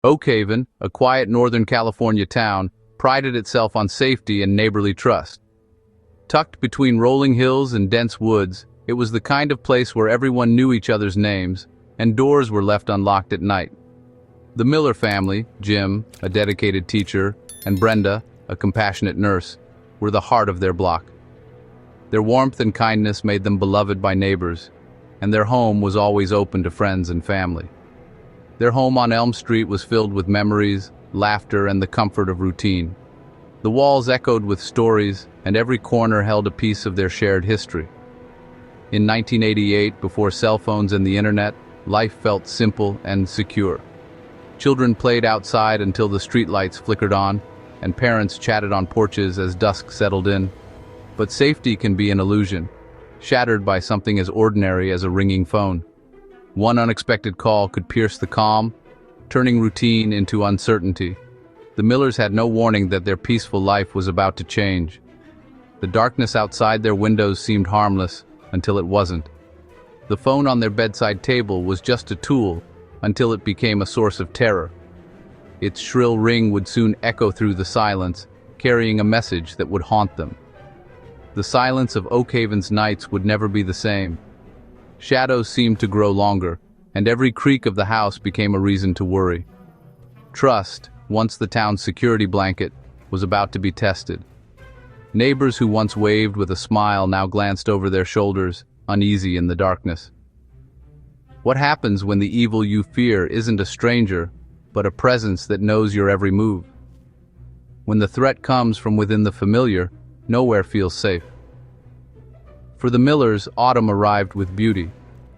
Oak Haven, a quiet Northern California town, prided itself on safety and neighborly trust. Tucked between rolling hills and dense woods, it was the kind of place where everyone knew each other's names, and doors were left unlocked at night. The Miller family, Jim, a dedicated teacher, and Brenda, a compassionate nurse, were the heart of their block. Their warmth and kindness made them beloved by neighbors, and their home was always open to friends and family. Their home on Elm Street was filled with memories, laughter, and the comfort of routine. The walls echoed with stories, and every corner held a piece of their shared history. In 1988, before cell phones and the internet, life felt simple and secure. Children played outside until the streetlights flickered on, and parents chatted on porches as dusk settled in. But safety can be an illusion, shattered by something as ordinary as a ringing phone. One unexpected call could pierce the calm, turning routine into uncertainty. The Millers had no warning that their peaceful life was about to change. The darkness outside their windows seemed harmless until it wasn't. The phone on their bedside table was just a tool until it became a source of terror. Its shrill ring would soon echo through the silence, carrying a message that would haunt them. The silence of Oak Haven's nights would never be the same. Shadows seemed to grow longer, and every creak of the house became a reason to worry. Trust, once the town's security blanket, was about to be tested. Neighbors who once waved with a smile now glanced over their shoulders, uneasy in the darkness. What happens when the evil you fear isn't a stranger, but a presence that knows your every move? When the threat comes from within the familiar, nowhere feels safe. For the Millers, autumn arrived with beauty,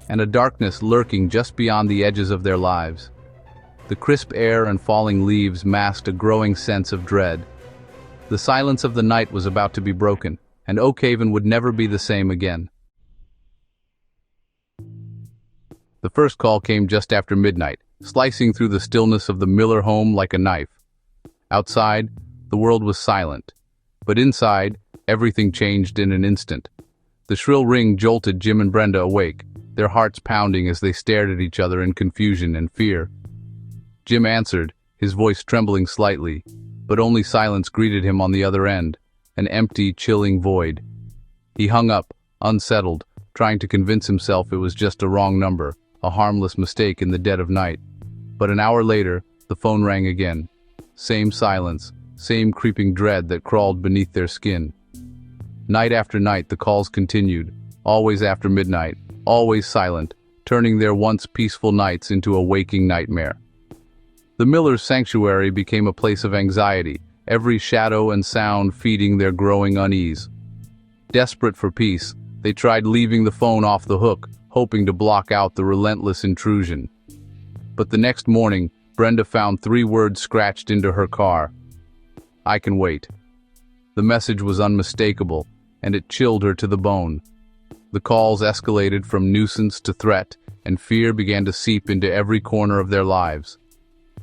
and a darkness lurking just beyond the edges of their lives. The crisp air and falling leaves masked a growing sense of dread. The silence of the night was about to be broken, and Oak Haven would never be the same again. The first call came just after midnight, slicing through the stillness of the Miller home like a knife. Outside, the world was silent, but inside, everything changed in an instant. The shrill ring jolted Jim and Brenda awake, their hearts pounding as they stared at each other in confusion and fear. Jim answered, his voice trembling slightly, but only silence greeted him on the other end, an empty, chilling void. He hung up, unsettled, trying to convince himself it was just a wrong number, a harmless mistake in the dead of night. But an hour later, the phone rang again. Same silence, same creeping dread that crawled beneath their skin. Night after night the calls continued, always after midnight, always silent, turning their once peaceful nights into a waking nightmare. The Millers' sanctuary became a place of anxiety, every shadow and sound feeding their growing unease. Desperate for peace, they tried leaving the phone off the hook, hoping to block out the relentless intrusion. But the next morning, Brenda found 3 words scratched into her car. "I can wait." The message was unmistakable, and it chilled her to the bone. The calls escalated from nuisance to threat, and fear began to seep into every corner of their lives.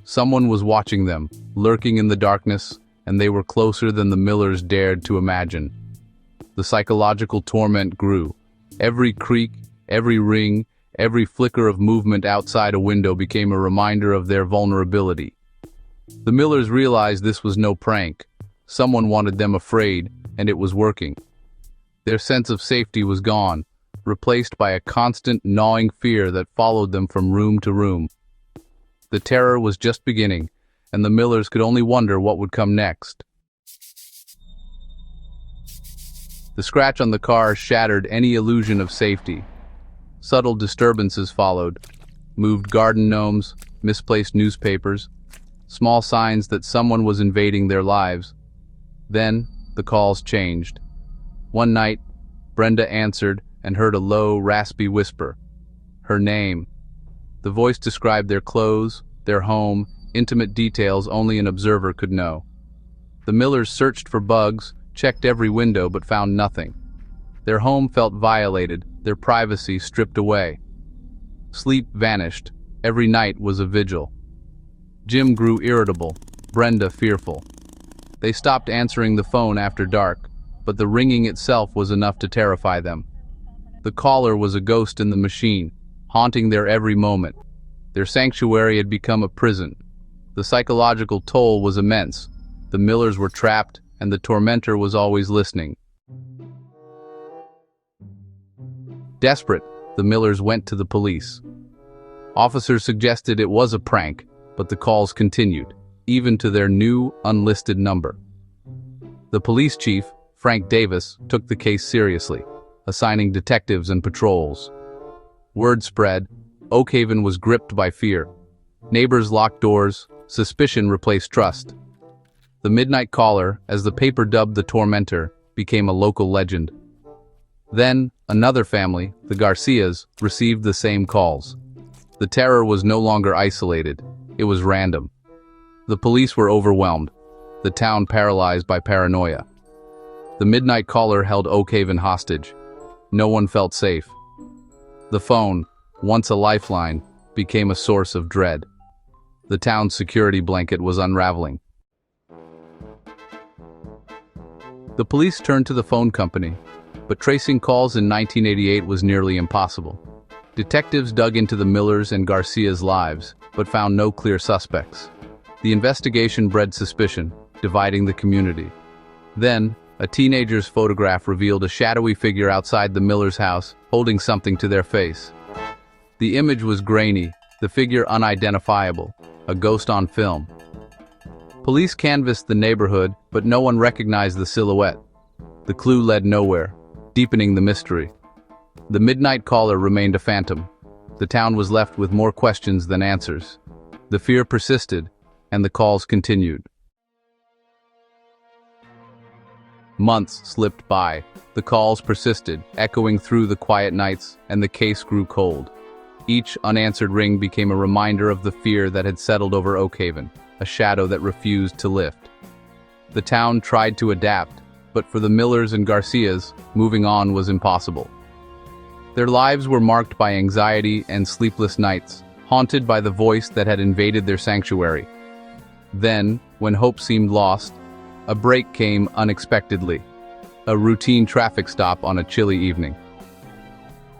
Someone was watching them, lurking in the darkness, and they were closer than the Millers dared to imagine. The psychological torment grew. Every creak, every ring, every flicker of movement outside a window became a reminder of their vulnerability. The Millers realized this was no prank. Someone wanted them afraid, and it was working. Their sense of safety was gone, replaced by a constant, gnawing fear that followed them from room to room. The terror was just beginning, and the Millers could only wonder what would come next. The scratch on the car shattered any illusion of safety. Subtle disturbances followed, moved garden gnomes, misplaced newspapers, small signs that someone was invading their lives. Then, the calls changed. One night, Brenda answered and heard a low, raspy whisper. Her name. The voice described their clothes, their home, intimate details only an observer could know. The Millers searched for bugs, checked every window, but found nothing. Their home felt violated, their privacy stripped away. Sleep vanished. Every night was a vigil. Jim grew irritable, Brenda fearful. They stopped answering the phone after dark, but the ringing itself was enough to terrify them. The caller was a ghost in the machine, haunting their every moment. Their sanctuary had become a prison. The psychological toll was immense. The Millers were trapped, and the tormentor was always listening. Desperate, the Millers went to the police. Officers suggested it was a prank, but the calls continued, even to their new, unlisted number. The police chief, Frank Davis, took the case seriously, assigning detectives and patrols. Word spread. Oak Haven was gripped by fear. Neighbors locked doors. Suspicion replaced trust. The Midnight Caller, as the paper dubbed the tormentor, became a local legend. Then, another family, the Garcias, received the same calls. The terror was no longer isolated. It was random. The police were overwhelmed, the town paralyzed by paranoia. The Midnight Caller held Oak Haven hostage. No one felt safe. The phone, once a lifeline, became a source of dread. The town's security blanket was unraveling. The police turned to the phone company, but tracing calls in 1988 was nearly impossible. Detectives dug into the Millers and Garcia's lives, but found no clear suspects. The investigation bred suspicion, dividing the community. Then, a teenager's photograph revealed a shadowy figure outside the Millers' house, holding something to their face. The image was grainy, the figure unidentifiable, a ghost on film. Police canvassed the neighborhood, but no one recognized the silhouette. The clue led nowhere, deepening the mystery. The Midnight Caller remained a phantom. The town was left with more questions than answers. The fear persisted, and the calls continued. Months slipped by. The calls persisted, echoing through the quiet nights, and the case grew cold. Each unanswered ring became a reminder of the fear that had settled over Oak Haven, a shadow that refused to lift. The town tried to adapt, but for the Millers and Garcias, moving on was impossible. Their lives were marked by anxiety and sleepless nights, haunted by the voice that had invaded their sanctuary. Then, when hope seemed lost, a break came unexpectedly. A routine traffic stop on a chilly evening.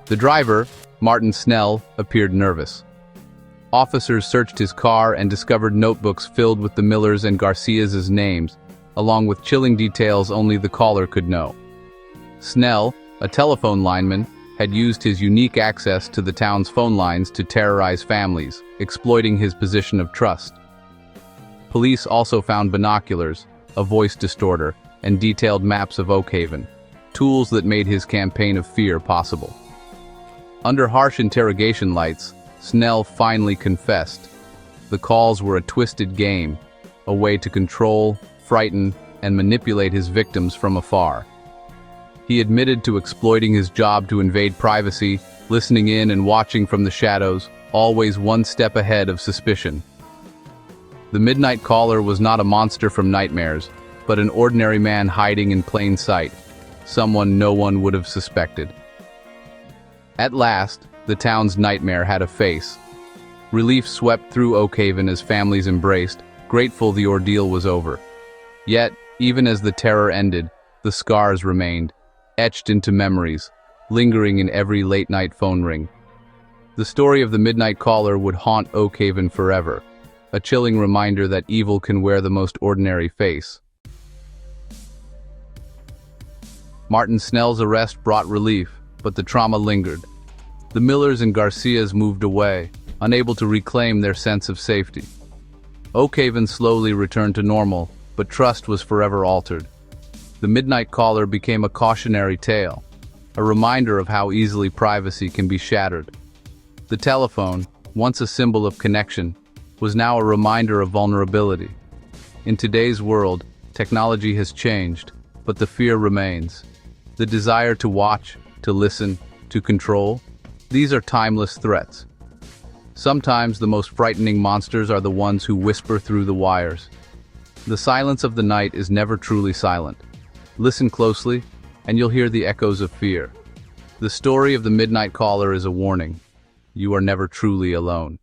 The driver, Martin Snell, appeared nervous. Officers searched his car and discovered notebooks filled with the Millers and Garcias' names, along with chilling details only the caller could know. Snell, a telephone lineman, had used his unique access to the town's phone lines to terrorize families, exploiting his position of trust. Police also found binoculars, a voice distorter, and detailed maps of Oak Haven, tools that made his campaign of fear possible. Under harsh interrogation lights, Snell finally confessed. The calls were a twisted game, a way to control, frighten, and manipulate his victims from afar. He admitted to exploiting his job to invade privacy, listening in and watching from the shadows, always one step ahead of suspicion. The Midnight Caller was not a monster from nightmares, but an ordinary man hiding in plain sight, someone no one would have suspected. At last, the town's nightmare had a face. Relief swept through Oak Haven as families embraced, grateful the ordeal was over. Yet, even as the terror ended, the scars remained, etched into memories, lingering in every late-night phone ring. The story of the Midnight Caller would haunt Oak Haven forever, a chilling reminder that evil can wear the most ordinary face. Martin Snell's arrest brought relief, but the trauma lingered. The Millers and Garcias moved away, unable to reclaim their sense of safety. Oak Haven slowly returned to normal, but trust was forever altered. The Midnight Caller became a cautionary tale, a reminder of how easily privacy can be shattered. The telephone, once a symbol of connection, was now a reminder of vulnerability. In today's world, technology has changed, but the fear remains. The desire to watch, to listen, to control, these are timeless threats. Sometimes the most frightening monsters are the ones who whisper through the wires. The silence of the night is never truly silent. Listen closely, and you'll hear the echoes of fear. The story of the Midnight Caller is a warning. You are never truly alone.